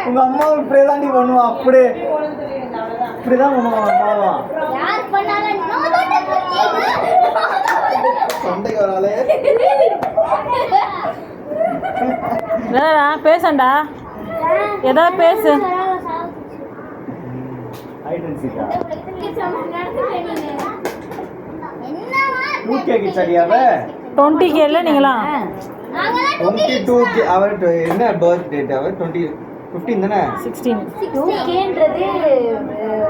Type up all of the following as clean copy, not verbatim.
உங்க அம்மா இப்படியே தாண்டி பண்ணுவான். அப்படியே இப்படிதான் பண்ணுவான் அம்மாவா. சண்டைக்கு வராளே. பேசண்டா, ஏதாவது பேசு. சரியாவே 20K இல்ல நீங்களா 22K. அவர் என்ன பர்த் டேட்? அவர் 15 தானே? 16. 2Kன்றது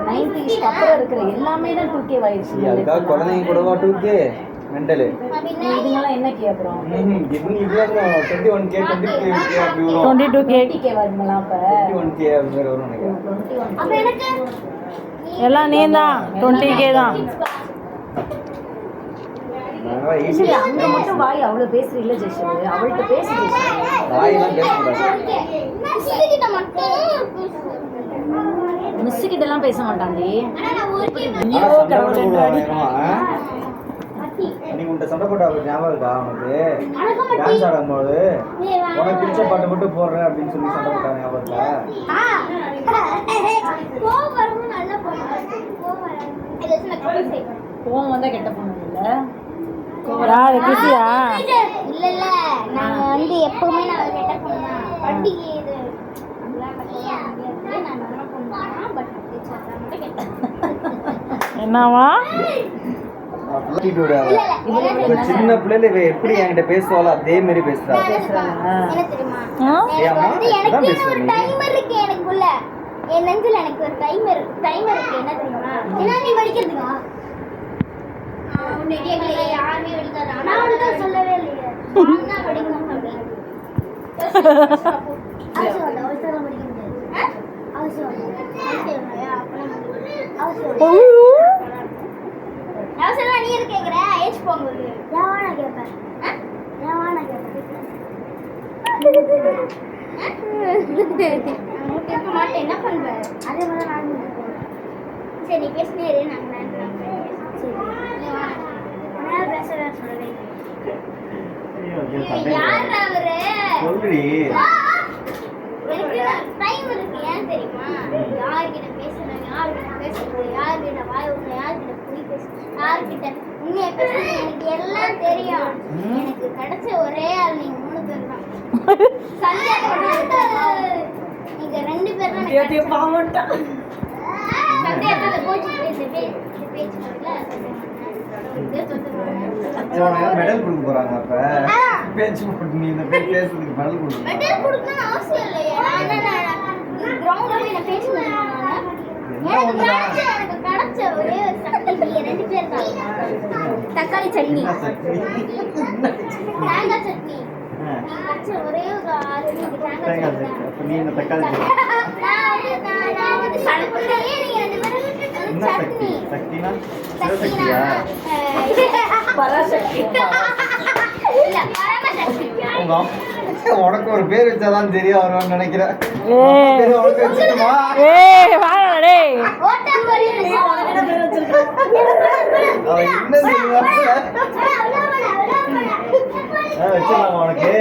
90s அப்புறம் இருக்கிற எல்லாமே தான் 2K ஆயிடுச்சு. அதுக்காக குழந்தைங்க கூடவா 2K மெண்டல்? இதுங்கெல்லாம் என்ன கே அப்புறம்? இவங்க இவ்வளவு 21K 22K அப்படி வரும். 22K வருங்களா? அப்ப 21K அப்படி வரும் நினைக்கிறேன். அப்ப எனக்கு எல்லாம் நீ தான் 20K தான். அங்க மட்டும் வாய் அவ்வளவு பேசுறீல்ல ஜெஷு, அவள்கிட்ட பேசு ஜெஷு. வாயெல்லாம் பேசக்கூடாது. மிஸ் கிட்ட எல்லாம் பேச மாட்டாண்டி. நீங்க உன்கிட்ட சண்டை போட்ட ஞாபகம் இருக்கா உனக்கு? டான்ஸ் ஆடும்போது உனக்கு பிடிச்ச பாட்டு மட்டும் போடுறேன் அப்படின்னு சொல்லி சண்டை போட்டா ஞாபகம் இருக்கா? கோவம் வந்தா கெட்ட பொண்ணு இல்ல. யாரு கிசியா? இல்ல இல்ல, நாங்க வந்து எப்பவுமே நான் கெட்ட பொண்ணு தான். பண்டிகை இது அதெல்லாம் நான் நல்ல பொண்ணு தான். பட் என்னவா சின்ன பிள்ளைல எப்படி என்கிட்ட பேசுவாளோ அதே மாதிரி பேசுறா. என்ன தெரியுமா, எனக்கு ஒரு டைமர் இருக்கு எனக்குள்ள. என் நெஞ்சில எனக்கு ஒரு டைமர் இருக்கு. என்ன தெரியுமா? என்ன நீ படிக்கிறதுக்கா? யாருமே படிக்காது. நான் வந்து சொல்லவே இல்லையே. நான் படிக்கணும் தம்பி. அவசரம் படிக்க முடியாது. அவசரம் நீ இருக்கு கேக்குற ஏஜ் போங்க. யாவானா கேட்பேன். யாவானா கேட்பேன். கேட்க மாட்டேன். என்ன பண்ணுவேன்? அதே மாதிரி நான் சரி பேசினே இரு. நாங்கள் யார் அவரு? எனக்கு டைம் இருக்கு. ஏன் தெரியுமா? யார்கிட்ட பேசுறேன், யார்கிட்ட பேசுறது, யார்கிட்ட வாய் விடுறேன், யார்கிட்ட பொய் பேசுறேன், யார்கிட்ட உண்மையை பேசுறது, எனக்கு எல்லாம் தெரியும். எனக்கு கிடைச்ச ஒரே ஆள் நீங்க 3 பேர் தான். நீங்க 2 பேர் தான். சந்தேகத்தை கோச்சு பேச்சு மெடல் கொடுக்க போறாங்க. அப்ப பேச்சு போட்டு நீ இந்த பேசுறதுக்கு மெடல் கொடுக்க. மெடல் கொடுக்கணும் அவசியம் இல்லையே. நான் கிரவுண்ட்ல போய் நான் பேசுறேன். எனக்கு கிடைச்ச ஒரே ஒரு சக்தி 2 பேர் தான். தக்காளி சட்னி, தேங்காய் சட்னி. கிடைச்ச ஒரே ஒரு ஆளு தேங்காய் சட்னி. நீ இந்த தக்காளி நான் வந்து சட்னியே நீங்க 2 பேரும் சட்னி. சக்தினா சிவசக்தியா? பராசக்தி இல்ல, பரமசக்தி. உனக்கு ஒரு பேர் வச்சாதான் தெரிய வரும்னு நினைக்கிறேன். உனக்கு வச்சுக்கமா? வச்சிடலாமா உனக்கு?